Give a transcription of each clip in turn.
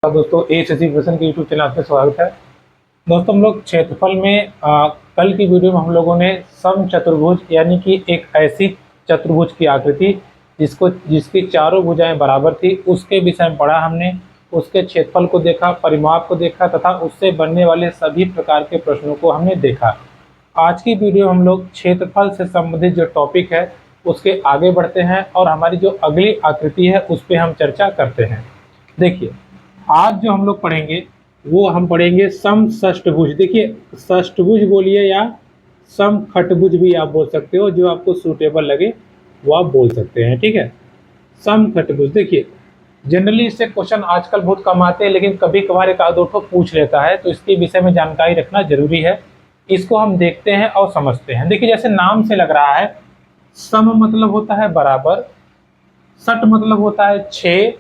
दोस्तों एसोसिएशन के YouTube channel में स्वागत है। दोस्तों हम लोग क्षेत्रफल में कल की वीडियो में हम लोगों ने समचतुर्भुज यानी कि एक ऐसी चतुर्भुज की आकृति जिसकी चारों भुजाएं बराबर थी उसके विषय में पढ़ा हमने। उसके क्षेत्रफल को देखा, परिमाप को देखा तथा उससे बनने वाले सभी प्रकार के प्रश्नों को हमने देखा। आज की वीडियो हम लोग क्षेत्रफल से संबंधित जो टॉपिक है उसके आगे बढ़ते हैं और हमारी जो अगली आकृति है उस पर हम चर्चा करते हैं। देखिए, आज जो हम लोग पढ़ेंगे वो हम पढ़ेंगे समषष्टभुज। देखिए, षष्टभुज बोलिए या समखटभुज भी आप बोल सकते हो, जो आपको सूटेबल लगे वो आप बोल सकते हैं। ठीक है, समखटभुज। देखिए, जनरली इससे क्वेश्चन आजकल बहुत कम आते हैं, लेकिन कभी कभार एक आध दो ठो पूछ लेता है, तो इसके विषय में जानकारी रखना जरूरी है। इसको हम देखते हैं और समझते हैं। देखिए, जैसे नाम से लग रहा है, सम मतलब होता है बराबर, सट मतलब होता है छः,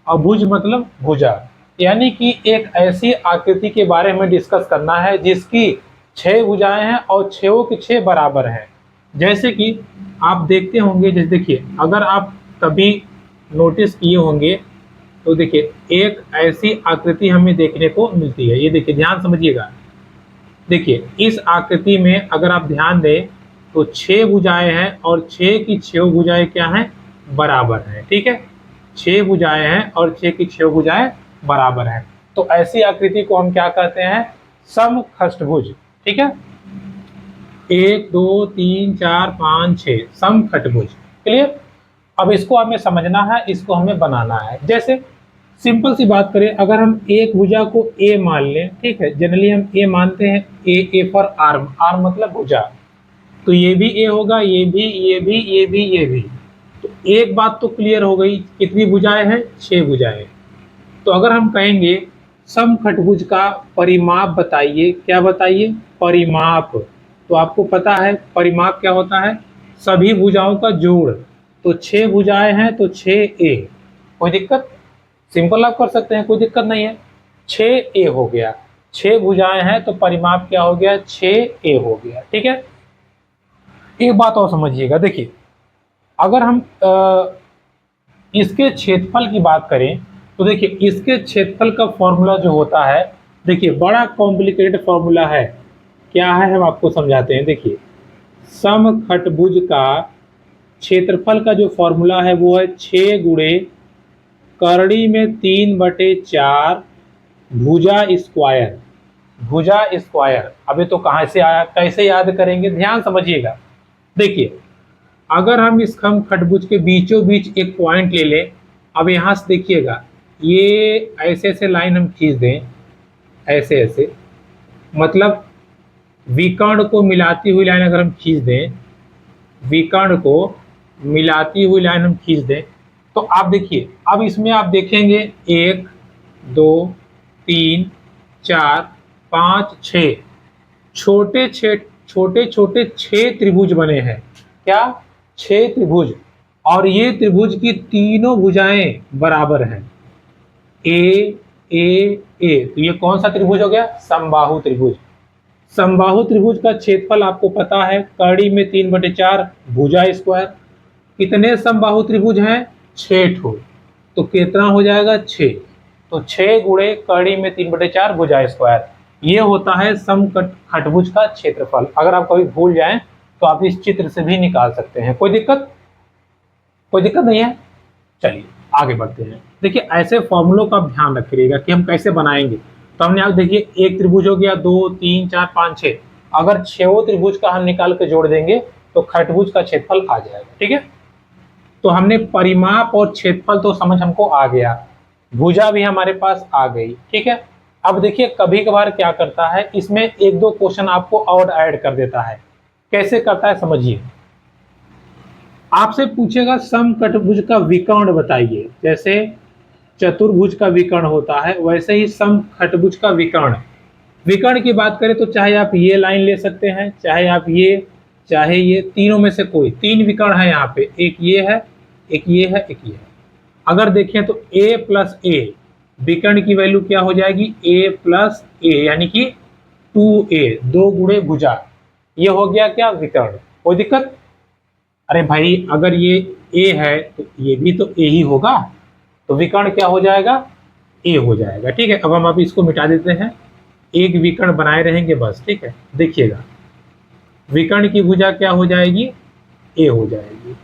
और भुज मतलब भुजा। यानी कि एक ऐसी आकृति के बारे में डिस्कस करना है जिसकी 6 भुजाएं हैं और 6 के 6 बराबर हैं। जैसे कि आप देखते होंगे, जैसे देखिए, अगर आप कभी नोटिस किए होंगे तो देखिए एक ऐसी आकृति हमें देखने को मिलती है। ये देखिए, ध्यान समझिएगा। देखिए, इस आकृति में अगर आप ध्यान दें तो 6 भुजाएं हैं और 6 की 6 भुजाएं क्या हैं? बराबर हैं। ठीक है, 6 भुजाएं हैं और 6 की 6 भुजाएं बराबर हैं। तो ऐसी आकृति को हम क्या कहते हैं? समखष्टभुज। ठीक है, 1 2 3 4 5 6 समखटभुज। क्लियर? अब इसको हमें समझना है, इसको हमें बनाना है। जैसे सिंपल सी बात करें, अगर हम एक भुजा को ए मान लें, ठीक है, जनरली हम ए मानते हैं, ए फॉर आर्म, आर्म मतलब भुजा, तो ये भी ए होगा, ये भी, ये भी, ये भी, ये भी। तो एक बात तो क्लियर हो गई, कितनी भुजाएं हैं? 6 भुजाएं। तो अगर हम कहेंगे समखटभुज का परिमाप बताइए, क्या बताइए? परिमाप। तो आपको पता है परिमाप क्या होता है? सभी भुजाओं का जोड़। तो 6 भुजाएं हैं तो 6a। कोई दिक्कत? सिंपल आप कर सकते हैं, कोई दिक्कत नहीं है। 6a हो गया। 6 भुजाएं हैं तो परिमाप क्या हो गया? 6a हो गया। ठीक है, एक बात और समझिएगा। देखिए, अगर हम इसके क्षेत्रफल की बात करें तो देखिए, इसके क्षेत्रफल का फॉर्मूला जो होता है, देखिए बड़ा कॉम्प्लिकेटेड फॉर्मूला है। क्या है, हम आपको समझाते हैं। देखिए, समखटभुज का क्षेत्रफल का जो फॉर्मूला है वो है 6 गुणे करड़ी में 3/4 भुजा स्क्वायर। भुजा स्क्वायर। अभी तो कहाँ से आया, कैसे याद करेंगे? ध्यान समझिएगा। देखिए, अगर हम इस समखटभुज के बीचों बीच एक पॉइंट ले लें, अब यहाँ से देखिएगा, ये ऐसे ऐसे लाइन हम खींच दें, ऐसे ऐसे, मतलब विकर्ण को मिलाती हुई लाइन अगर हम खींच दें, विकर्ण को मिलाती हुई लाइन हम खींच दें, तो आप देखिए, अब इसमें आप देखेंगे 1 2 3 4 5 6 छोटे छोटे 6 त्रिभुज बने हैं। क्या? 6 त्रिभुज। और ये त्रिभुज की तीनों भुजाएं बराबर हैं, ए ए ए। तो ये कौन सा त्रिभुज हो गया? समबाहु त्रिभुज। समबाहु त्रिभुज का क्षेत्रफल आपको पता है, करड़ी में 3/4 भुजा स्क्वायर। कितने समबाहु त्रिभुज हैं? 6 ठो। तो कितना हो जाएगा? 6। तो 6 गुणे करड़ी में 3/4 भुजा स्क्वायर, ये होता है समखटभुज का क्षेत्रफल। अगर आप कभी भूल जाएं तो आप इस चित्र से भी निकाल सकते हैं। कोई दिक्कत? कोई दिक्कत नहीं है। चलिए आगे बढ़ते हैं। देखिए, ऐसे फॉर्मूलों का ध्यान रखिएगा कि हम कैसे बनाएंगे। तो हमने, आप देखिए, एक त्रिभुज हो गया, 2 3 4 5 6। अगर 6 त्रिभुज का हम निकाल के जोड़ देंगे तो खटभुज का क्षेत्रफल आ जाएगा। ठीक है, तो हमने परिमाप और क्षेत्रफल तो समझ हमको आ गया, भुजा भी हमारे पास आ गई। ठीक है, अब देखिए, कभी कभार क्या करता है, इसमें एक दो क्वेश्चन आपको और ऐड कर देता है। कैसे करता है समझिए। आपसे पूछेगा समखटभुज का विकर्ण बताइए। जैसे चतुर्भुज का विकर्ण होता है, वैसे ही समखटभुज का विकर्ण। विकर्ण की बात करें तो चाहे आप ये लाइन ले सकते हैं, चाहे आप ये, चाहे ये, तीनों में से कोई। 3 विकर्ण है यहाँ पे, एक ये है, एक ये है, एक ये है। अगर देखें तो a प्लस a, विकर्ण की वैल्यू क्या हो जाएगी? a प्लस a, यानी कि 2a, 2 गुणे भुजा। ये हो गया क्या? विकर्ण। कोई दिक्कत? अरे भाई, अगर ये a है तो ये भी तो a ही होगा, तो विकर्ण क्या हो जाएगा? ए हो जाएगा। ठीक है, अब हम अभी इसको मिटा देते हैं, एक विकर्ण बनाए रहेंगे बस। ठीक है, देखिएगा विकर्ण की भुजा क्या हो जाएगी, ए हो जाएगी।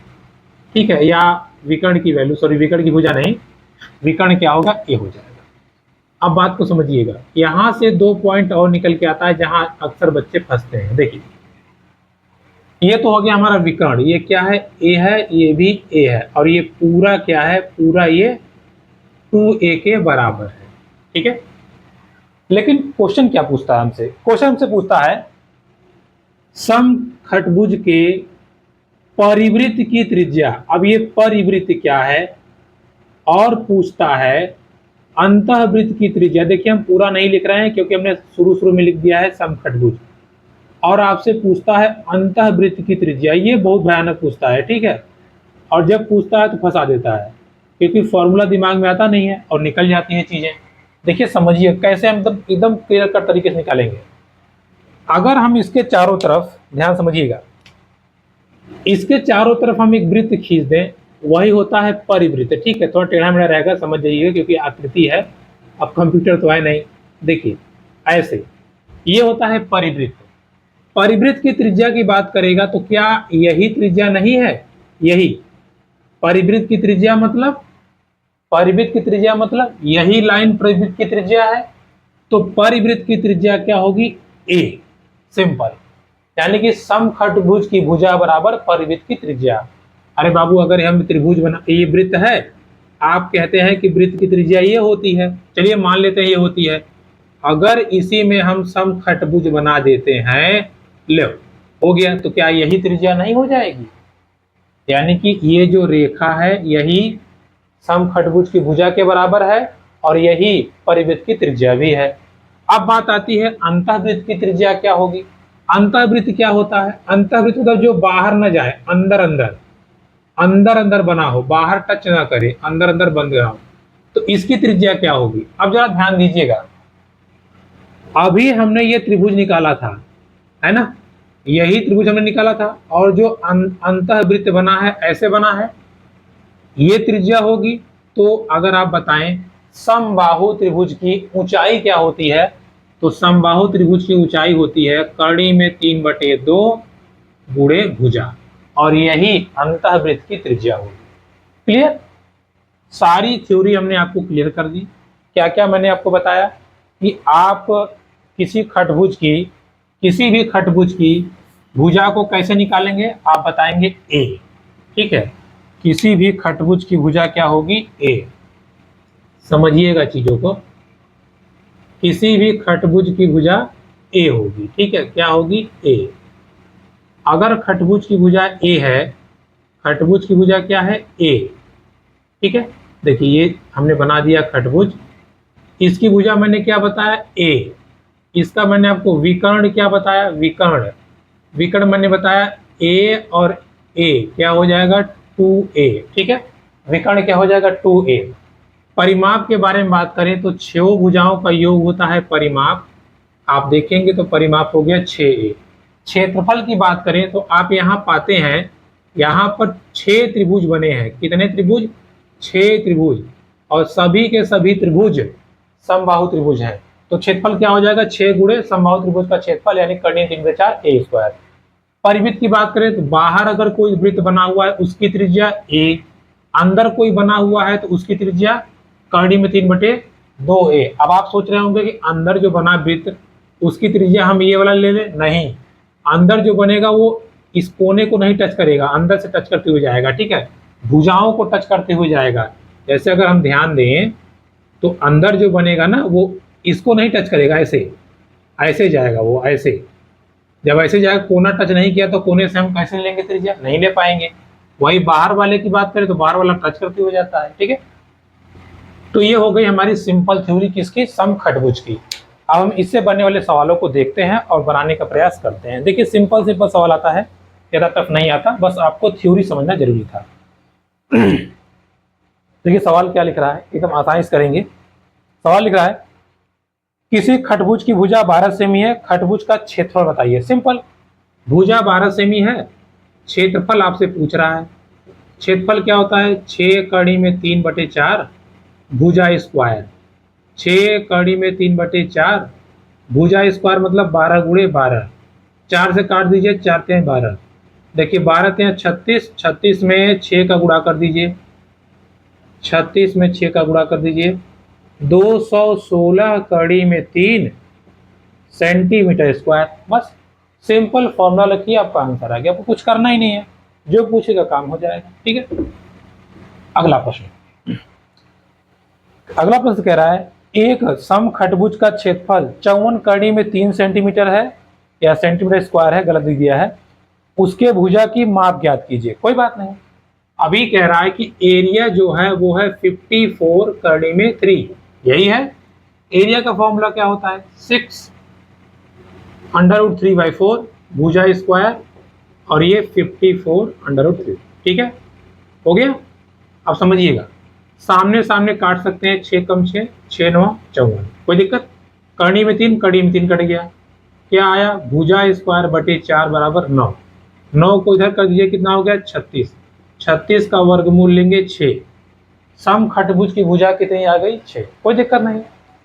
ठीक है, या विकर्ण की वैल्यू, सॉरी विकर्ण की भुजा नहीं, विकर्ण क्या होगा, ए हो जाएगा। अब बात को समझिएगा, यहां से 2 पॉइंट और निकल के आता है जहां अक्सर बच्चे फंसते हैं। देखिए ये तो हो गया हमारा विकर्ण, ये क्या है, ए है, ये भी ए है, और ये पूरा क्या है, पूरा ये 2a के बराबर है। ठीक है, लेकिन क्वेश्चन क्या पूछता है हमसे, क्वेश्चन हमसे पूछता है समखटभुज के परिवृत्त की त्रिज्या। अब ये परिवृत्त क्या है, और पूछता है अंतःवृत्त की त्रिज्या। देखिए हम पूरा नहीं लिख रहे हैं क्योंकि हमने शुरू में लिख दिया है समखटभुज, और आपसे पूछता है अंतःवृत्त की त्रिज्या। ये बहुत भयानक पूछता है। ठीक है, और जब पूछता है तो फंसा देता है, क्योंकि फॉर्मूला दिमाग में आता नहीं है और निकल जाती है चीजें। देखिए समझिए कैसे हम एकदम क्लियर कट तरीके से निकालेंगे। अगर हम इसके चारों तरफ, ध्यान समझिएगा, इसके चारों तरफ हम एक वृत्त खींच दें, वही होता है परिवृत्त। ठीक है, थोड़ा टेढ़ा मेढ़ा रहेगा, समझ जाइएगा क्योंकि आकृति है, अब कंप्यूटर तो है नहीं। देखिए ऐसे, ये होता है परिवृत्त। परिवृत्त की त्रिज्या की बात करेगा तो क्या यही त्रिज्या नहीं है, यही परिवृत्त की त्रिज्या मतलब, परिवृत्त की त्रिज्या मतलब यही लाइन परिवृत्त की त्रिज्या है। तो परिवृत्त की त्रिज्या क्या होगी, ए, सिंपल। यानी कि समखटभुज की भुजा बराबर परिवृत्त की त्रिज्या। अरे बाबू अगर हम त्रिभुज बना, ये वृत्त है, आप कहते हैं कि वृत्त की त्रिज्या ये होती है, चलिए मान लेते हैं ये होती है। अगर इसी में हम समखटभुज बना देते हैं, लो हो गया, तो क्या यही त्रिज्या नहीं हो जाएगी। यानी कि ये जो रेखा है यही समखटभुज की भुजा के बराबर है और यही परिवृत्त की त्रिज्या भी है। अब बात आती है अंतःवृत्त की त्रिज्या क्या होगी। अंतःवृत्त क्या होता है, अंतःवृत्त मतलब जो बाहर न जाए, अंदर अंदर, अंदर अंदर बना हो, बाहर टच ना करे, अंदर अंदर बंद रहा हो, तो इसकी त्रिज्या क्या होगी। अब जरा ध्यान दीजिएगा, अभी हमने ये त्रिभुज निकाला था, है ना, यही त्रिभुज हमने निकाला था, और जो अंतःवृत्त बना है ऐसे बना है, ये त्रिज्या होगी। तो अगर आप बताएं समबाहु त्रिभुज की ऊंचाई क्या होती है, तो समबाहु त्रिभुज की ऊंचाई होती है कड़ी में 3/2 गुणे भुजा, और यही अंतःवृत्त की त्रिज्या होगी। क्लियर, सारी थ्योरी हमने आपको क्लियर कर दी। क्या क्या मैंने आपको बताया कि आप किसी खटभुज की, किसी भी खटभुज की भुजा को कैसे निकालेंगे, आप बताएंगे ए। ठीक है, किसी भी खटभुज की भुजा क्या होगी, ए। समझिएगा चीजों को, किसी भी खटभुज की भुजा ए होगी। ठीक है, क्या होगी, ए। अगर खटभुज की भुजा ए है, खटभुज की भुजा क्या है, ए। ठीक है, देखिए ये हमने बना दिया खटभुज, इसकी भुजा मैंने क्या बताया, ए। इसका मैंने आपको विकर्ण क्या बताया, विकर्ण, विकर्ण मैंने बताया ए और ए क्या हो जाएगा, 2a। ठीक है, विकर्ण क्या हो जाएगा, 2a। परिमाप के बारे में बात करें तो 6 भुजाओं का योग होता है परिमाप, आप देखेंगे तो परिमाप हो गया 6a। क्षेत्रफल की बात करें तो आप यहाँ पाते हैं, यहाँ पर 6 त्रिभुज बने हैं। कितने त्रिभुज, 6 त्रिभुज, और सभी के सभी त्रिभुज समबाहु त्रिभुज हैं। तो क्षेत्रफल क्या हो जाएगा, 6 गुणे समबाहु त्रिभुज का क्षेत्रफल, यानी कर्ण 3/4 a²। परिवृत्त की बात करें तो बाहर अगर कोई वृत्त बना हुआ है उसकी त्रिज्या a, अंदर कोई बना हुआ है तो उसकी त्रिज्या कर्ण में 3/2a। अब आप सोच रहे होंगे कि अंदर जो बना वृत्त उसकी त्रिज्या हम ये वाला ले लें, नहीं, अंदर जो बनेगा वो इस कोने को नहीं टच करेगा, अंदर से टच करते हुए जाएगा। ठीक है, भुजाओं को टच करते हुए जाएगा। जैसे अगर हम ध्यान दें तो अंदर जो बनेगा ना वो इसको नहीं टच करेगा, ऐसे ऐसे जाएगा वो, ऐसे जब ऐसे जाएगा, कोना टच नहीं किया तो कोने से हम कैसे लेंगे त्रिज्या, नहीं ले पाएंगे। वही बाहर वाले की बात करें तो बाहर वाला टच करते हुए जाता है। ठीक है, तो ये हो गई हमारी सिंपल थ्योरी किसकी, समखटभुज की। अब हम इससे बनने वाले सवालों को देखते हैं और बनाने का प्रयास करते हैं। देखिए सिंपल सिंपल सवाल आता है, ज़्यादा टफ नहीं आता, बस आपको थ्योरी समझना जरूरी था। देखिए सवाल क्या लिख रहा है, एकदम आसानी से करेंगे। सवाल लिख रहा है किसी खटभुज की भुजा 12 सेमी है, खटभुज का क्षेत्रफल बताइए। सिंपल, भुजा 12 सेमी है, क्षेत्रफल आपसे पूछ रहा है। क्षेत्रफल क्या होता है, 6 कड़ी में 3/4 भुजा स्क्वायर। 6 कड़ी में 3/4, भुजा स्क्वायर मतलब 12 गुणे 12, 4 से काट दीजिए, 4 तिहाई 12, देखिए 12 तिहाई 36, 36 में 6 का गुणा कर दीजिए, 36 में 6 का गुणा कर दीजिए, 216 कड़ी में 3 सेंटीमीटर स्क्वायर। बस सिंपल फॉर्मूला लिखिए, आपका आंसर आ गया, आपको कुछ करना ही नहीं है, जो पूछेगा काम हो जाएगा। ठीक है, अगला प्रश्न। अगला प्रश्न कह रहा है एक समखटभुज का क्षेत्रफल 54 कड़ी में 3 सेंटीमीटर है, या सेंटीमीटर स्क्वायर है, गलत दिया है, उसके भुजा की माप ज्ञात कीजिए। कोई बात नहीं, अभी कह रहा है कि एरिया जो है वो है 54 कड़ी में 3, यही है एरिया का फॉर्मूला। क्या होता है 6√3/4 भुजा स्क्वायर, और ये 54√3। ठीक है, हो गया। अब समझिएगा, सामने सामने काट सकते हैं, 6 कम 6, 6 9 54, कोई दिक्कत। कड़ी में 3, कड़ी में 3 कट गया, क्या आया, भुजा स्क्वायर बटे 4 बराबर 9, 9 को इधर कर दीजिए, कितना हो गया 36, 36 का वर्गमूल लेंगे 6, समखटभुज की भुजा कितनी आ गई 6, कोई दिक्कत नहीं,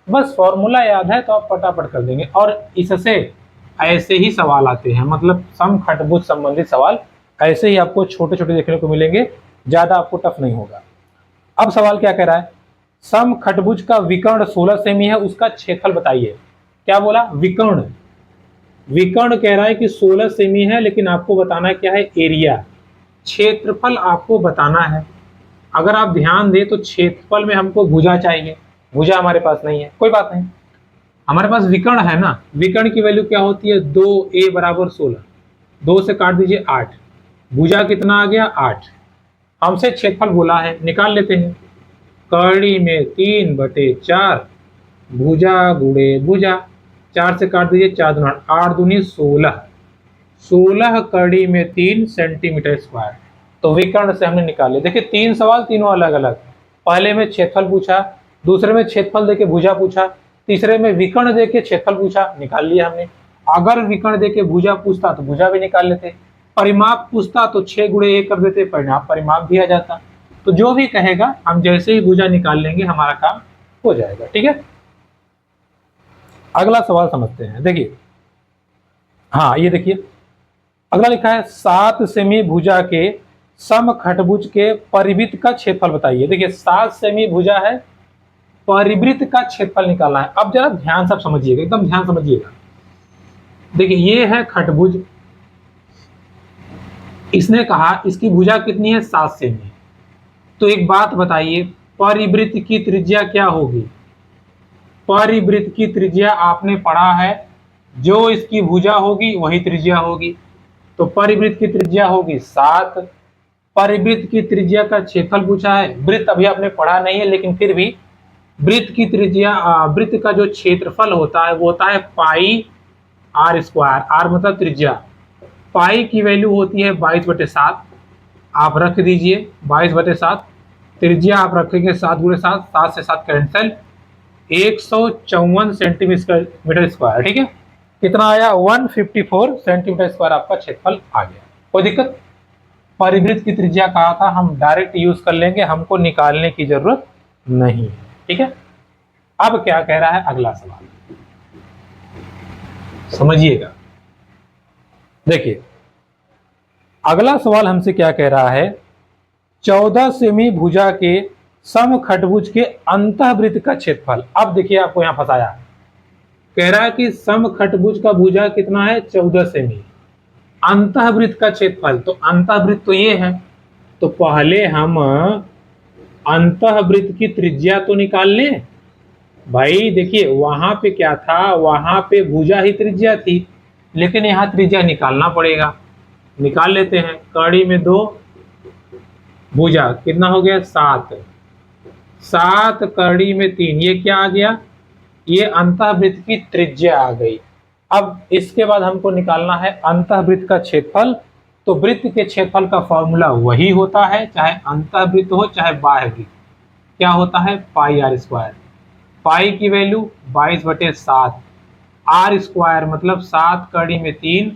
बस फॉर्मूला याद है तो आप फटाफट कर देंगे। और इससे ऐसे ही सवाल आते हैं, मतलब समखटभुज संबंधित सवाल ऐसे ही आपको छोटे छोटे देखने को मिलेंगे, ज्यादा आपको टफ नहीं होगा। अब सवाल क्या कह रहा है, समखटभुज का विकर्ण 16 सेमी है, उसका क्षेत्रफल बताइए। क्या बोला, विकर्ण, विकर्ण कह रहा है कि 16 सेमी है, लेकिन आपको बताना क्या है, एरिया, क्षेत्रफल आपको बताना है। अगर आप ध्यान दें तो क्षेत्रफल में हमको भुजा चाहिए, भुजा हमारे पास नहीं है, कोई बात नहीं, हमारे पास विकर्ण है ना। विकर्ण की वैल्यू क्या होती है, 2a बराबर 16, 2 से काट दीजिए 8, भुजा कितना आ गया 8, हमसे क्षेत्रफल बोला है, निकाल लेते हैं। कड़ी में 3/4 भुजा गुणे भुजा, 4 से काट दीजिए, 4 दूनी 8, 8 दूनी 16, 16 कड़ी में 3 सेंटीमीटर स्क्वायर। तो विकर्ण से हमने निकाले। देखिए 3 सवाल, तीनों अलग अलग, पहले में क्षेत्रफल पूछा, दूसरे में क्षेत्रफल देके भुजा पूछा, तीसरे में विकर्ण देके क्षेत्रफल पूछा, निकाल लिया हमने। अगर विकर्ण देके भुजा पूछता तो भुजा भी निकाल लेते, परिमाप पूछता तो 6 गुणे 1 कर देते, परिमाप भी आ जाता। तो जो भी कहेगा हम जैसे ही भुजा निकाल लेंगे हमारा काम हो जाएगा। ठीक है, अगला सवाल समझते हैं। देखिए, हाँ ये देखिए, अगला लिखा है 7 सेमी भुजा के समखटभुज के परिवृत्त का क्षेत्रफल बताइए। देखिए 7 सेमी भुजा है, परिवृत्त का क्षेत्रफल निकालना है। अब जरा ध्यान से समझिएगा, एकदम ध्यान समझिएगा। देखिए ये है खटभुज, इसने कहा इसकी भुजा कितनी है 7 सेमी, तो एक बात बताइए, परिवृत्त की त्रिज्या क्या होगी। परिवृत्त की त्रिज्या आपने पढ़ा है, जो इसकी भुजा होगी वही त्रिज्या होगी, तो परिवृत्त की त्रिज्या होगी 7। परिवृत्त की त्रिज्या का क्षेत्रफल पूछा है, वृत्त अभी आपने पढ़ा नहीं है, लेकिन फिर भी वृत्त की त्रिज्या, वृत्त का जो क्षेत्रफल होता है वो होता है पाई आर स्क्वायर, आर मतलब त्रिज्या। पाई की वैल्यू होती है 22/7, आप रख दीजिए 22/7, त्रिज्या आप रखेंगे 7 गुणे 7, 7 से 7 कैंसिल, 154 सेंटीमीटर स्क्वायर। ठीक है, कितना आया 154 सेंटीमीटर स्क्वायर आपका क्षेत्रफल आ गया, कोई दिक्कत। परिवृत्त की त्रिज्या कहा था, हम डायरेक्ट यूज कर लेंगे, हमको निकालने की जरूरत नहीं है। ठीक है, अब क्या कह रहा है अगला सवाल, समझिएगा। देखिए अगला सवाल हमसे क्या कह रहा है, 14 सेमी भुजा के समखटभुज के अंतःवृत्त का क्षेत्रफल। अब देखिए आपको यहां फंसाया, कह रहा है कि समखटभुज का भुजा कितना है 14 सेमी, अंतःवृत्त का क्षेत्रफल, तो अंतःवृत्त तो ये है, तो पहले हम अंतःवृत्त की त्रिज्या तो निकाल लें। भाई देखिए वहां पे क्या था, वहां पे भुजा ही त्रिज्या थी, लेकिन यहाँ त्रिज्या निकालना पड़ेगा, निकाल लेते हैं। कड़ी में 2, भुजा कितना हो गया 7, 7 कड़ी में 3, ये क्या आ गया, ये अंतःवृत्त की त्रिज्या आ गई। अब इसके बाद हमको निकालना है अंतःवृत्त का क्षेत्रफल, तो वृत्त के क्षेत्रफल का फॉर्मूला वही होता है, चाहे अंतःवृत्त हो चाहे बाह्य वृत्त, क्या होता है पाई आर स्क्वायर। पाई की वैल्यू 22/7, आर स्क्वायर मतलब 7 कड़ी में 3,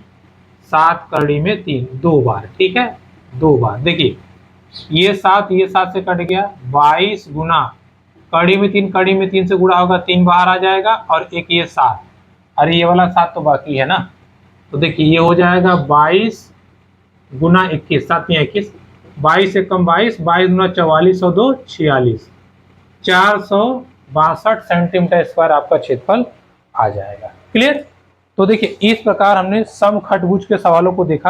7 कड़ी में 3 2 बार। ठीक है, 2 बार। देखिए ये 7 से कट गया, 22 गुना कड़ी में 3, कड़ी में 3 से गुणा होगा 3 बाहर आ जाएगा, और एक ये 7, अरे ये वाला 7 तो बाकी है ना। तो देखिए ये हो जाएगा 22 गुना 21, 7 या 21, 22 से कम 22, 22 गुना 44 और 2 46, 462 सेंटीमीटर स्क्वायर आपका क्षेत्रफल आ जाएगा। क्लियर। तो देखिए इस प्रकार हमने समखटभुज के सवालों को देखा।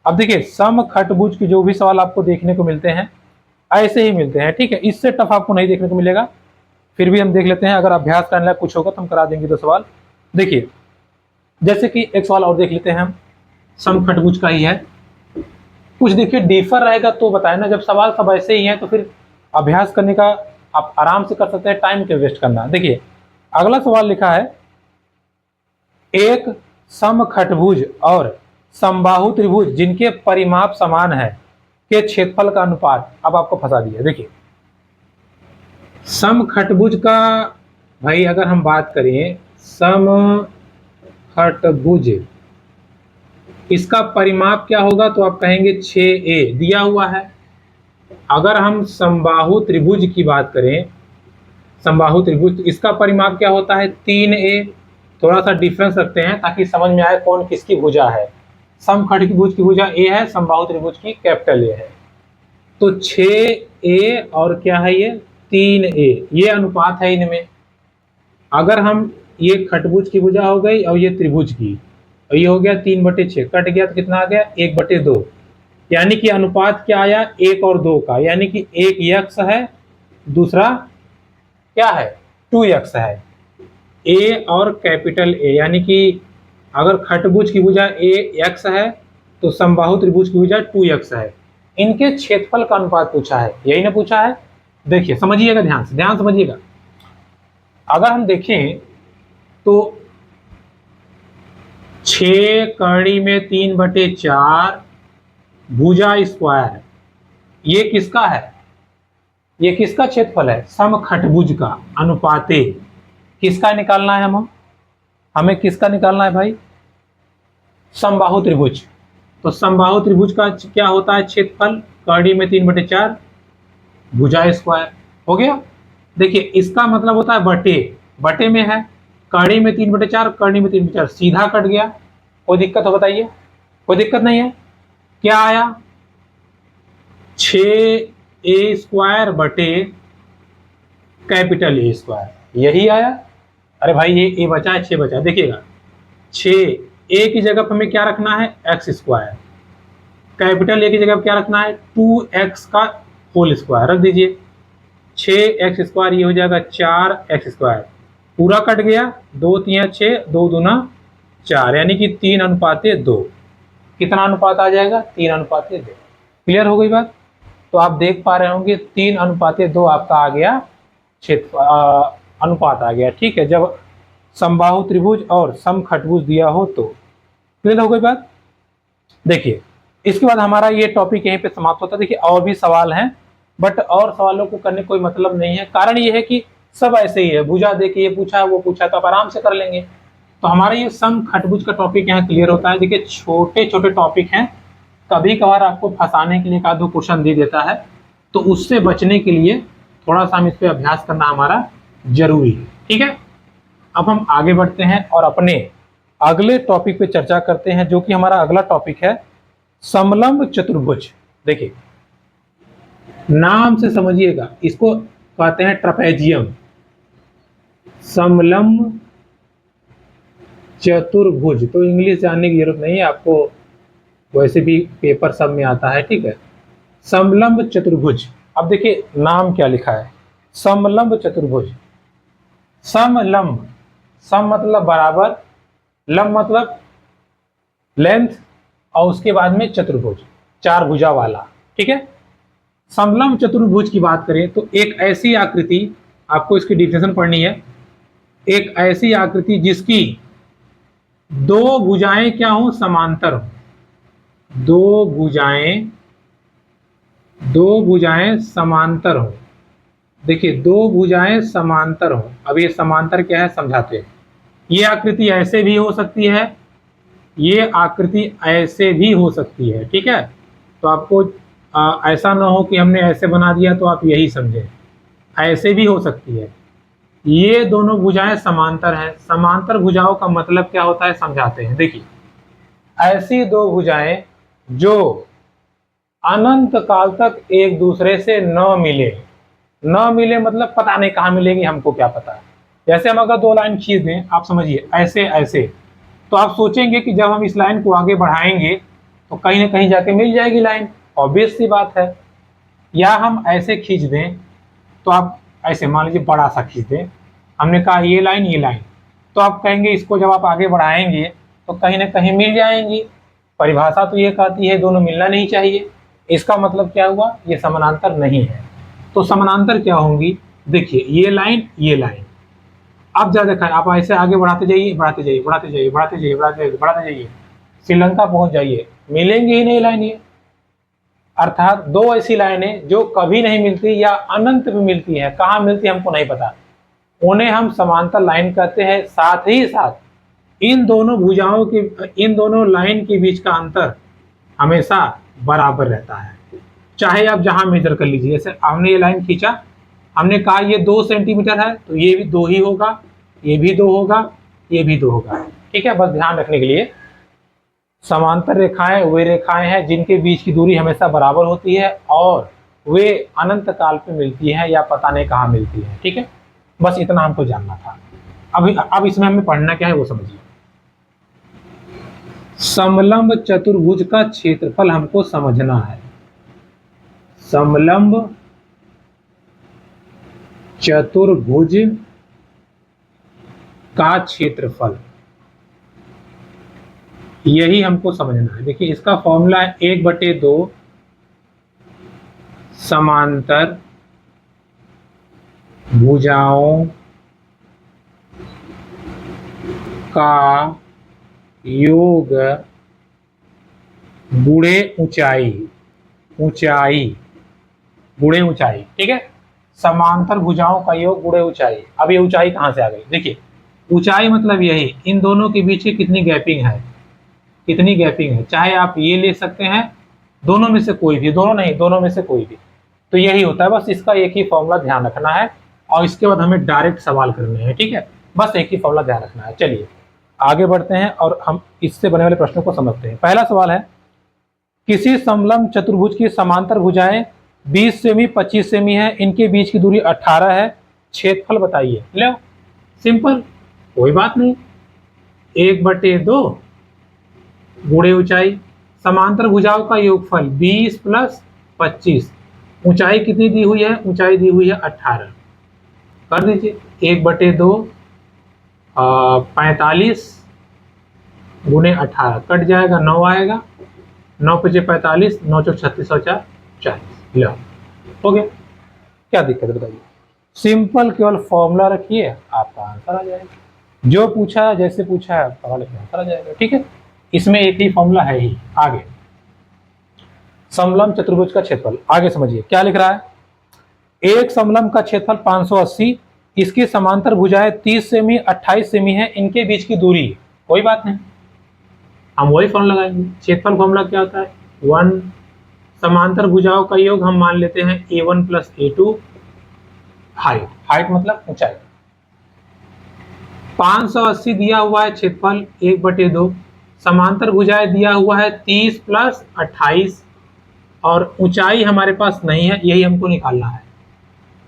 अब देखिए समखटभुज के जो भी सवाल आपको देखने को मिलते हैं ऐसे ही मिलते हैं, ठीक है, इससे टफ आपको नहीं देखने को मिलेगा। फिर भी हम देख लेते हैं, अगर अभ्यास करने लायक कुछ होगा तो हम करा देंगे 2 सवाल। देखिए जैसे कि एक सवाल और देख लेते हैं हम, समखटभुज का ही है, कुछ देखिए डिफर रहेगा तो बताए ना, जब सवाल सब ऐसे ही हैं तो फिर अभ्यास करने का आप आराम से कर सकते हैं, टाइम क्यों वेस्ट करना। देखिए अगला सवाल लिखा है, एक समखटभुज और समबाहु त्रिभुज जिनके परिमाप समान है के क्षेत्रफल का अनुपात। अब आपको फंसा दिया। देखिए समखटभुज का भाई अगर हम बात करें, समखटभुज इसका परिमाप क्या होगा तो आप कहेंगे 6a दिया हुआ है। अगर हम समबाहु त्रिभुज की बात करें, समबाहु त्रिभुज, इसका परिमाप क्या होता है 3a। थोड़ा सा डिफरेंस रखते हैं ताकि समझ में आए कौन किसकी भुजा है। समखटभुज की भुजा a है, समबाहु त्रिभुज की कैपिटल A है। तो 6a और क्या है ये 3a, ये अनुपात है इनमें। अगर हम ये खटभुज की भुजा हो गई और ये त्रिभुज की, और ये हो गया 3/6, कट गया तो कितना आ गया 1/2, यानी कि अनुपात क्या आया 1 और 2 का, यानी कि एक x है दूसरा क्या है 2x है। a और कैपिटल A, यानी कि अगर खटभुज की भुजा x है तो समबाहु त्रिभुज की भुजा 2x है। इनके क्षेत्रफल का अनुपात पूछा है, यही ना पूछा है। देखिए समझिएगा, ध्यान से समझिएगा। अगर हम देखें तो 6 कड़ी में 3/4 भुजा स्क्वायर, ये किसका है, ये किसका क्षेत्रफल है समखटभुज का। अनुपाते किसका निकालना है, हमें किसका निकालना है भाई समबाहु त्रिभुज। तो समबाहु त्रिभुज का क्या होता है क्षेत्रफल, कड़ी में 3/4 भुजा स्क्वायर हो गया। देखिए इसका मतलब होता है बटे में है, कड़ी में 3/4, कड़ी में 3/4 सीधा कट गया। कोई दिक्कत हो बताइए, कोई दिक्कत नहीं है। क्या आया 6a स्क्वायर बटे कैपिटल A स्क्वायर, यही आया। अरे भाई ये a बचा है, 6 बचा है। देखिएगा 6a की जगह पर हमें क्या रखना है x स्क्वायर, कैपिटल A की जगह पर क्या रखना है 2x का होल स्क्वायर रख दीजिए। 6x स्क्वायर ये हो जाएगा 4x स्क्वायर, पूरा कट गया, 2 3 6, 2 दूना 4, यानी कि 3:2। कितना अनुपात आ जाएगा 3:2। क्लियर हो गई बात। तो आप देख पा रहे होंगे 3:2 आपका आ गया क्षेत्र अनुपात आ गया, ठीक है, जब समबाहु त्रिभुज और समखटभुज दिया हो तो। क्लियर हो गई बात। देखिए इसके बाद हमारा ये टॉपिक यहीं पे समाप्त होता है। देखिए और भी सवाल हैं, बट और सवालों को करने कोई मतलब नहीं है, कारण ये है कि सब ऐसे ही है, भुजा देखिए ये पूछा वो पूछा, तो आप आराम से कर लेंगे। तो हमारा ये समखटभुज का टॉपिक यहाँ क्लियर होता है। देखिए छोटे छोटे टॉपिक हैं, कभी कभार आपको फंसाने के लिए एक आध दो क्वेश्चन दे देता है, तो उससे बचने के लिए थोड़ा सा हम इस पर अभ्यास करना हमारा जरूरी है, ठीक है। अब हम आगे बढ़ते हैं और अपने अगले टॉपिक पे चर्चा करते हैं, जो कि हमारा अगला टॉपिक है समलंब चतुर्भुज। देखिए नाम से समझिएगा, इसको कहते हैं ट्रपेजियम, समलंब चतुर्भुज। तो इंग्लिश जानने की जरूरत नहीं है आपको, वैसे भी पेपर सब में आता है, ठीक है। समलंब चतुर्भुज, अब देखिए नाम क्या लिखा है समलंब चतुर्भुज। समलंब, सम मतलब बराबर, लंब मतलब लेंथ, और उसके बाद में चतुर्भुज 4 भुजा वाला, ठीक है। समलंब चतुर्भुज की बात करें तो एक ऐसी आकृति, आपको इसकी डिफिनेशन पढ़नी है, एक ऐसी आकृति जिसकी 2 भुजाएं क्या हो समांतर हो, 2 भुजाएं समांतर हो। देखिए 2 भुजाएं समांतर हो। अब ये समांतर क्या है समझाते हैं। ये आकृति ऐसे भी हो सकती है, ये आकृति ऐसे भी हो सकती है, ठीक है। तो आपको ऐसा ना हो कि हमने ऐसे बना दिया तो आप यही समझें, ऐसे भी हो सकती है। ये दोनों भुजाएं समांतर हैं। समांतर भुजाओं का मतलब क्या होता है समझाते हैं। देखिए, ऐसी दो भुजाएं जो अनंत काल तक एक दूसरे से न मिले मतलब पता नहीं कहाँ मिलेगी, हमको क्या पता है। जैसे हम अगर दो लाइन खींच दें, आप समझिए ऐसे ऐसे, तो आप सोचेंगे कि जब हम इस लाइन को आगे बढ़ाएंगे तो कहीं ना कहीं जाके मिल जाएगी लाइन, ऑब्वियस सी बात है। या हम ऐसे खींच दें, तो आप ऐसे मान लीजिए बड़ा सा खींच दें, हमने कहा ये लाइन, तो आप कहेंगे इसको जब आप आगे बढ़ाएंगे तो कहीं ना कहीं मिल जाएंगी। परिभाषा तो ये कहती है दोनों मिलना नहीं चाहिए। इसका मतलब क्या हुआ, ये समानांतर नहीं है। तो समानांतर क्या होंगी, देखिए ये लाइन, अब ज्यादा देखा आप ऐसे आगे बढ़ाते जाइए, बढ़ाते जाइए, बढ़ाते जाइए, बढ़ाते जाइए, बढ़ाते जाइए, बढ़ाते जाइए, श्रीलंका पहुंच जाइए, मिलेंगी ही नहीं लाइन ये। अर्थात दो ऐसी लाइनें जो कभी नहीं मिलती या अनंत में मिलती हैं, कहाँ मिलती है हमको नहीं पता, उन्हें हम समांतर लाइन कहते हैं। साथ ही साथ इन दोनों भुजाओं के, इन दोनों लाइन के बीच का अंतर हमेशा बराबर रहता है, चाहे आप जहां मेजर कर लीजिए। जैसे हमने ये लाइन खींचा, हमने कहा ये 2 सेंटीमीटर है, तो ये भी 2 ही होगा, ये भी 2 होगा, ये भी 2 होगा। ठीक है, बस ध्यान रखने के लिए, समांतर रेखाएं वे रेखाएं हैं जिनके बीच की दूरी हमेशा बराबर होती है और वे अनंत काल पे मिलती हैं या पता नहीं कहाँ मिलती है। ठीक है, बस इतना हमको जानना था। अब इसमें हमें पढ़ना क्या है वो समझिए। समलंब चतुर्भुज का क्षेत्रफल हमको समझना है। समलंब चतुर्भुज का क्षेत्रफल, यही हमको समझना है। देखिए, इसका फॉर्मूला है 1/2 समांतर भुजाओं का योग गुणे ऊंचाई, गुणे ऊंचाई। ठीक है, समांतर भुजाओं का योग गुणे ऊंचाई। अब ये ऊंचाई कहां से आ गई, देखिए ऊंचाई मतलब यही, इन दोनों के बीच की कितनी गैपिंग है, कितनी गैपिंग है। चाहे आप ये ले सकते हैं, दोनों में से कोई भी, दोनों नहीं, दोनों में से कोई भी, तो यही होता है। बस इसका एक ही फॉर्मूला ध्यान रखना है और इसके बाद हमें डायरेक्ट सवाल करने हैं। ठीक है, बस एक ही फॉर्मूला ध्यान रखना है। चलिए आगे बढ़ते हैं और हम इससे बने वाले प्रश्नों को समझते हैं। पहला सवाल है, किसी समलंब चतुर्भुज की समांतर भुजाएं 20 सेमी 25 सेमी है, इनके बीच की दूरी 18 है, क्षेत्रफल बताइए। लो सिंपल, कोई बात नहीं, 1/2 गुणे ऊंचाई, समांतर भुजाओं का योगफल 20 + 25, ऊंचाई कितनी दी हुई है, ऊंचाई दी हुई है 18, कर दीजिए 1/2 45 गुणे 18, कट जाएगा 9 आएगा, 9 × 5 = 45, 9 × 36 और 4 40। लो हो गया, क्या दिक्कत है बताइए। सिंपल, केवल फॉर्मूला रखिए आपका आंसर आ जाएगा। जो पूछा जैसे पूछा है पढ़ा लिखा आंसर आ जाएगा। ठीक है, इसमें एक ही फॉर्मूला है ही। आगे समलंब चतुर्भुज का क्षेत्रफल, आगे समझिए क्या लिख रहा है। एक समलंब का क्षेत्रफल 580, इसकी समांतर भुजाएं 30 सेमी 28 सेमी है, इनके बीच की दूरी, कोई बात नहीं, हम वही फॉर्मूला लगाएंगे। क्षेत्रफल फॉर्मूला क्या होता है, 1, समांतर भुजाओं का योग हम मान लेते हैं A1 + A2, हाइट मतलब ऊंचाई। 580 दिया हुआ है क्षेत्रफल 1/2, समांतर भुजाएं दिया हुआ है 30 + 28 और ऊंचाई हमारे पास नहीं है, यही हमको निकालना है।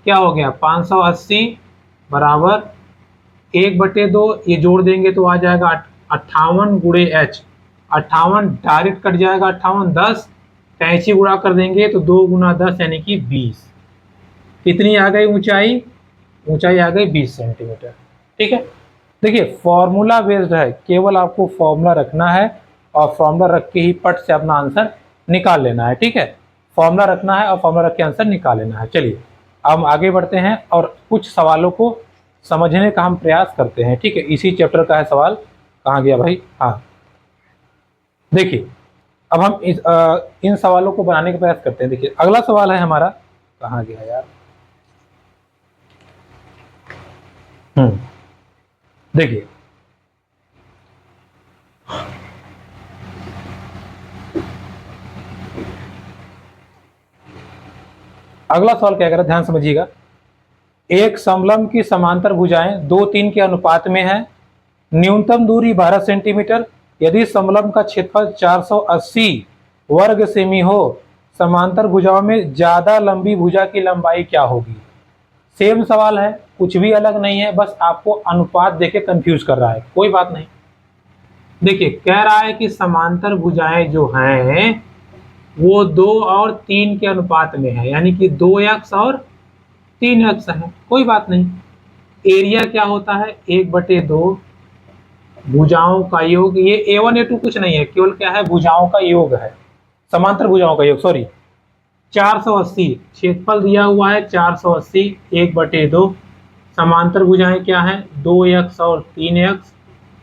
क्या हो गया, 580 बराबर 1/2, ये जोड़ देंगे तो आ जाएगा 58 गुणे h, 58 डायरेक्ट कट जाएगा, 58 10, कैंची गुणा कर देंगे तो 2 × 10 यानी कि 20। कितनी आ गई ऊंचाई, ऊंचाई आ गई 20 सेंटीमीटर। ठीक है, देखिए फॉर्मूला बेस्ड है, केवल आपको फॉर्मूला रखना है और फॉर्मूला रख के ही पट से अपना आंसर निकाल लेना है। ठीक है, फॉर्मूला रखना है और फॉर्मूला रख के आंसर निकाल लेना है। चलिए अब आगे बढ़ते हैं और कुछ सवालों को समझने का हम प्रयास करते हैं। ठीक है, इसी चैप्टर का है सवाल, कहाँ गया भाई, हाँ देखिए, अब हम इन सवालों को बनाने का प्रयास करते हैं। देखिए अगला सवाल है हमारा, कहाँ गया यार, देखिए अगला सवाल क्या कह रहा है, ध्यान समझिएगा। एक समलंब की समांतर भुजाएं 2:3 के अनुपात में है, न्यूनतम दूरी 12 सेंटीमीटर, यदि समलंब का क्षेत्रफल 480 वर्ग सेमी हो, समांतर भुजाओं में ज्यादा लंबी भुजा की लंबाई क्या होगी। सेम सवाल है, कुछ भी अलग नहीं है, बस आपको अनुपात देके कंफ्यूज कर रहा है, कोई बात नहीं। देखिए कह रहा है कि समांतर भुजाएं जो हैं वो 2 और 3 के अनुपात में है, यानी कि 2x और 3x है, कोई बात नहीं। एरिया क्या होता है, 1/2 भुजाओं का योग। ये A1 A2 कुछ नहीं है, केवल क्या है, भुजाओं का योग है, समांतर भुजाओं का योग, सॉरी। 480 क्षेत्रफल दिया हुआ है, 480 1/2। समांतर भुजाएं क्या है, 2x और 3x।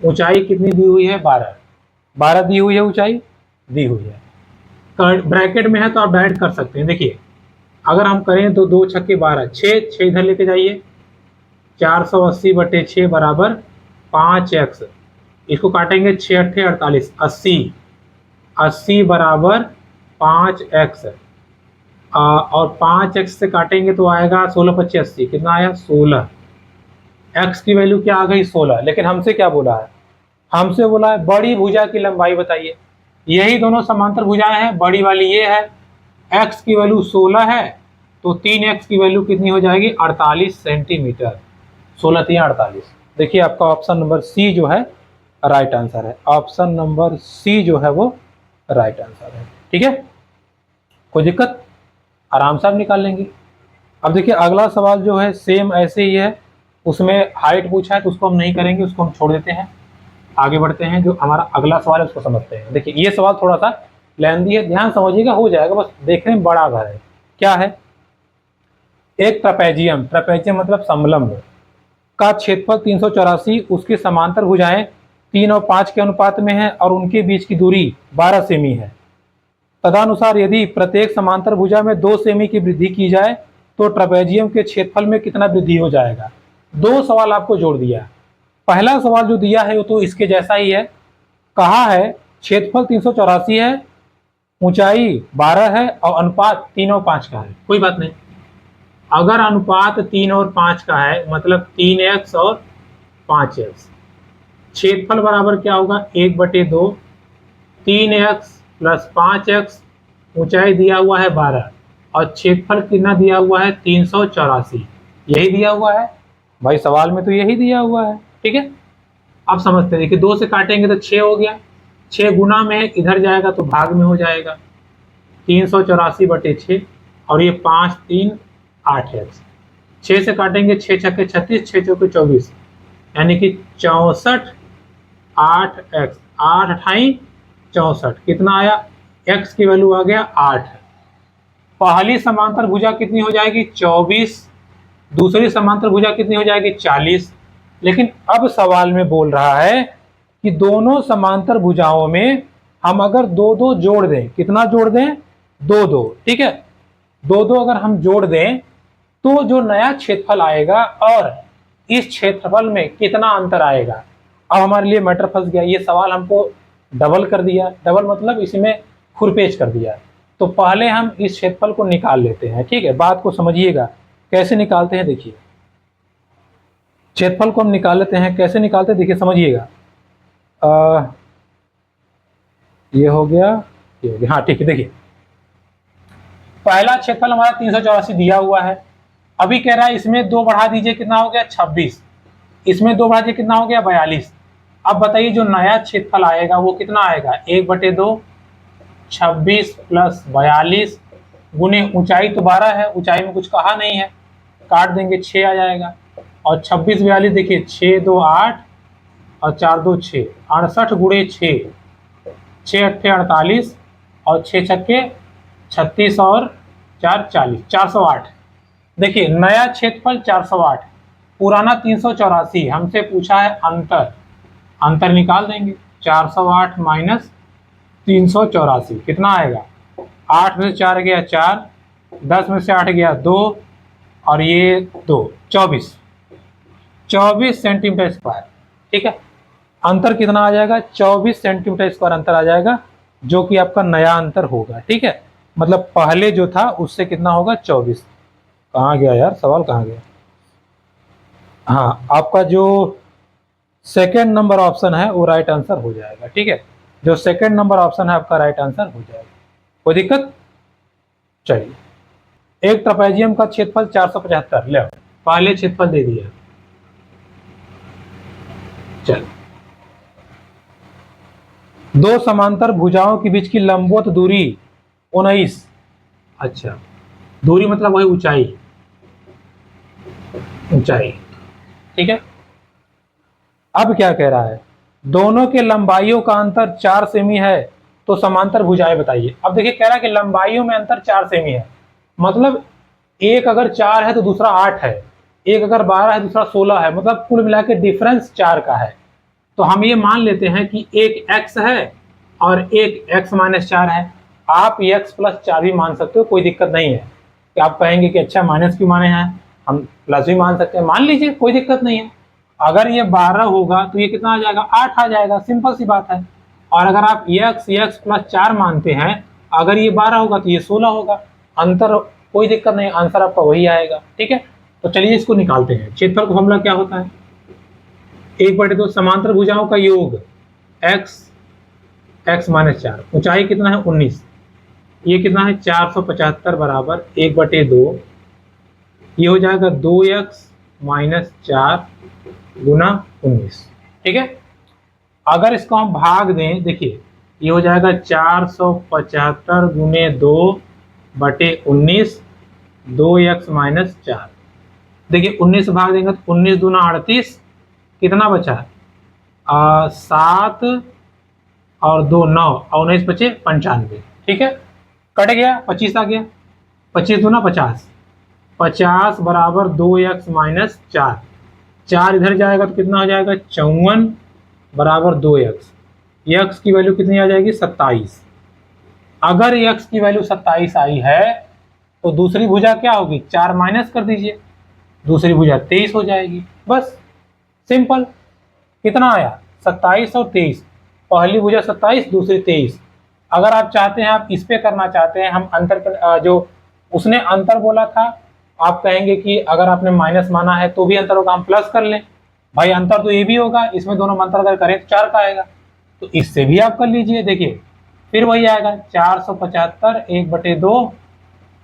ऊंचाई कितनी दी हुई है, 12 दी हुई है, ऊंचाई दी हुई है। ब्रैकेट में है तो आप डायरेक्ट कर सकते हैं। देखिए अगर हम करें तो 2 छक्के 12, 6 इधर लेके जाइए, 480/6 बराबर 5x। इसको काटेंगे 6 8 48, 80 बराबर 5x। और 5x से काटेंगे तो आएगा 16 25 80, कितना आया 16। x की वैल्यू क्या आ गई 16। लेकिन हमसे क्या बोला है, हमसे बोला है बड़ी भुजा की लंबाई बताइए। यही दोनों समांतर भुजाएं हैं, बड़ी वाली ये है, x की वैल्यू 16 है, तो 3x की वैल्यू कितनी हो जाएगी 48 सेंटीमीटर। 16 3 48। देखिए आपका ऑप्शन नंबर सी जो है राइट आंसर है, ऑप्शन नंबर सी जो है वो राइट आंसर है। ठीक है, कोई दिक्कत, आराम से आप निकाल लेंगे। अब देखिए अगला सवाल जो है सेम ऐसे ही है, उसमें हाइट पूछा है तो उसको हम नहीं करेंगे, उसको हम छोड़ देते हैं। आगे बढ़ते हैं, जो हमारा अगला सवाल है उसको समझते हैं। देखिए ये सवाल थोड़ा सा लेंदी है, ध्यान समझिएगा, हो जाएगा, बस देखने में बड़ा घर है। क्या है, एक ट्रेपेजियम मतलब समलंब का क्षेत्रफल 384, उसकी समांतर भुजाएं 3 और 5 के अनुपात में है और उनके बीच की दूरी 12 सेमी है। तदनुसार यदि प्रत्येक समांतर भुजा में 2 सेमी की वृद्धि की जाए तो ट्रेपेजियम के क्षेत्रफल में कितना वृद्धि हो जाएगा। दो सवाल आपको जोड़ दिया। पहला सवाल जो दिया है वो तो इसके जैसा ही है, कहा है क्षेत्रफल 384 है, ऊंचाई 12 है और अनुपात 3 और 5 का है। कोई बात नहीं, अगर अनुपात 3 और 5 का है मतलब 3x और 5x, क्षेत्रफल बराबर क्या होगा 1/2, 3x प्लस 5x, ऊंचाई दिया हुआ है 12 और क्षेत्रफल कितना दिया हुआ है 384, यही दिया हुआ है भाई, सवाल में तो यही दिया हुआ है। ठीक है, आप समझते हैं, देखिए 2 से काटेंगे तो 6 हो गया, 6 गुना में इधर जाएगा तो भाग में हो जाएगा, 384/6 और ये 5 3 8x। 6 से काटेंगे 6 छक्के 36, 6 चौके 24, यानी कि 64 8x, 8 अठाई 64, कितना आया, x की वैल्यू आ गया 8। पहली समांतर भुजा कितनी हो जाएगी 24, दूसरी समांतर भुजा कितनी हो जाएगी 40। लेकिन अब सवाल में बोल रहा है कि दोनों समांतर भुजाओं में हम अगर 2 जोड़ दें, कितना जोड़ दें 2, ठीक है, 2 अगर हम जोड़ दें तो जो नया क्षेत्रफल आएगा और इस क्षेत्रफल में कितना अंतर आएगा। अब हमारे लिए मैटर फंस गया, ये सवाल हमको डबल कर दिया, डबल मतलब इसमें खुरपेच कर दिया। तो पहले हम इस क्षेत्रफल को निकाल लेते हैं। ठीक है, बात को समझिएगा कैसे निकालते हैं। देखिए क्षेत्रफल को हम निकाल लेते हैं, कैसे निकालते हैं देखिए समझिएगा। ये हो गया, ये हो गया, हाँ ठीक है। देखिए पहला क्षेत्रफल हमारा 384 दिया हुआ है, अभी कह रहा है इसमें 2 बढ़ा दीजिए, कितना हो गया 26, इसमें 2 बढ़ा दीजिए कितना हो गया 42। अब बताइए जो नया क्षेत्रफल आएगा वो कितना आएगा 1/2, 26 प्लस 42 गुने ऊंचाई तो 12 है, ऊंचाई में कुछ कहा नहीं है, काट देंगे 6 आ जाएगा, और 26 42 देखिए 6 2 8 और 4 2 6, 68 गुणे 6, 6 8 48 और 6 छक्के 36 और 4 40, 408। देखिए नया क्षेत्रफल 408, पुराना 384, हमसे पूछा है अंतर, अंतर निकाल देंगे, 408 माइनस 384 कितना आएगा, 8 में से 4 गया 4, 10 में से 8 गया 2 और ये 2, 24 सेंटीमीटर स्क्वायर। ठीक है, अंतर कितना आ जाएगा 24 सेंटीमीटर स्क्वायर अंतर आ जाएगा, जो कि आपका नया अंतर होगा। ठीक है, मतलब पहले जो था उससे कितना होगा 24। कहाँ गया यार सवाल, कहाँ गया, हाँ, आपका जो सेकेंड नंबर ऑप्शन है वो राइट आंसर हो जाएगा। ठीक है, जो सेकेंड नंबर ऑप्शन है आपका राइट आंसर हो जाएगा। कोई दिक्कत? चलिए, एक ट्रापेजियम का क्षेत्रफल 475, ले पहले क्षेत्रफल दे दिया। चलो, दो समांतर भुजाओं के बीच की लंबवत दूरी 19। अच्छा, दूरी मतलब वही ऊंचाई, ऊंचाई। ठीक है, अब क्या कह रहा है, दोनों के लंबाइयों का अंतर 4 सेमी है, तो समांतर भुजाएं बताइए। अब देखिए, कह रहा है कि लंबाइयों में अंतर 4 सेमी है, मतलब एक अगर 4 है तो दूसरा 8 है, एक अगर 12 है दूसरा 16 है, मतलब कुल मिला के डिफरेंस 4 का है। तो हम ये मान लेते हैं कि एक x है और एक x माइनस 4 है। आप x प्लस 4 भी मान सकते हो, कोई दिक्कत नहीं है। कि आप कहेंगे कि अच्छा माइनस क्यों माने हैं, हम प्लस भी मान सकते हैं, मान लीजिए, कोई दिक्कत नहीं है। अगर ये 12 होगा तो ये कितना आ जाएगा, 8 आ जाएगा, सिंपल सी बात है। और अगर आप x प्लस 4 मानते हैं, अगर ये 12 होगा तो ये 16 होगा, अंतर कोई दिक्कत नहीं, आंसर आपका वही आएगा। ठीक है, तो चलिए इसको निकालते हैं। क्षेत्रफल का फॉर्मूला क्या होता है, 1/2 समांतर भुजाओं का योग, x माइनस 4, ऊंचाई कितना है 19, ये कितना है 475 बराबर 1/2, ये हो जाएगा 2x माइनस 4 गुना 19। ठीक है, अगर इसको हम भाग दें, देखिए ये हो जाएगा 475 गुने 2/19, 2x माइनस 4। देखिए 19 भाग देंगे तो 19 दूना 38, कितना बचा, 7 और 2 9 और 19 बचे 95। ठीक है, कट गया, 25 आ गया, 25 दूना 50, 50 बराबर 2x माइनस 4, 4 इधर जाएगा तो कितना हो जाएगा 54 बराबर 2x, x की वैल्यू कितनी आ जाएगी 27। अगर x की वैल्यू 27 आई है तो दूसरी भुजा क्या होगी, 4 माइनस कर दीजिए, दूसरी भुजा 23 हो जाएगी, बस सिंपल। कितना आया 27 और 23, पहली भुजा 27 दूसरी 23। अगर आप चाहते हैं, आप इस पे करना चाहते हैं, हम अंतर जो उसने अंतर बोला था, आप कहेंगे कि अगर आपने माइनस माना है तो भी अंतर होगा, हम प्लस कर लें, भाई अंतर तो ये भी होगा, इसमें दोनों अंतर अगर करें तो 4 का आएगा, तो इससे भी आप कर लीजिए। देखिए फिर वही आएगा 475 1/2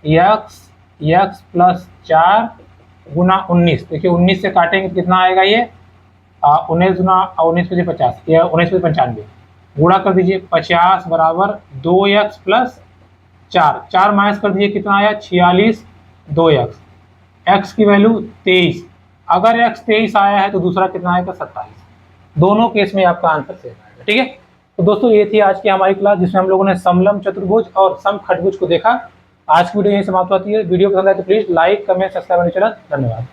x प्लस 4 गुना 19। देखिए 19 से काटेंगे तो कितना आएगा, ये 19 गुना 19 बजे 50, या 19 बजे 95, गुणा कर दीजिए, 50 बराबर 2x प्लस 4, 4 माइनस कर दीजिए, कितना आया 46, 2x, x की वैल्यू 23। अगर x 23 आया है तो दूसरा कितना आएगा 27। दोनों केस में आपका आंसर सेम आएगा। ठीक है, तो दोस्तों ये थी आज की हमारी क्लास, जिसमें हम लोगों ने समलंब चतुर्भुज और समखंडभुज को देखा। आज की वीडियो यही समाप्त होती है। वीडियो पसंद आए तो please like comment subscribe channel. धन्यवाद।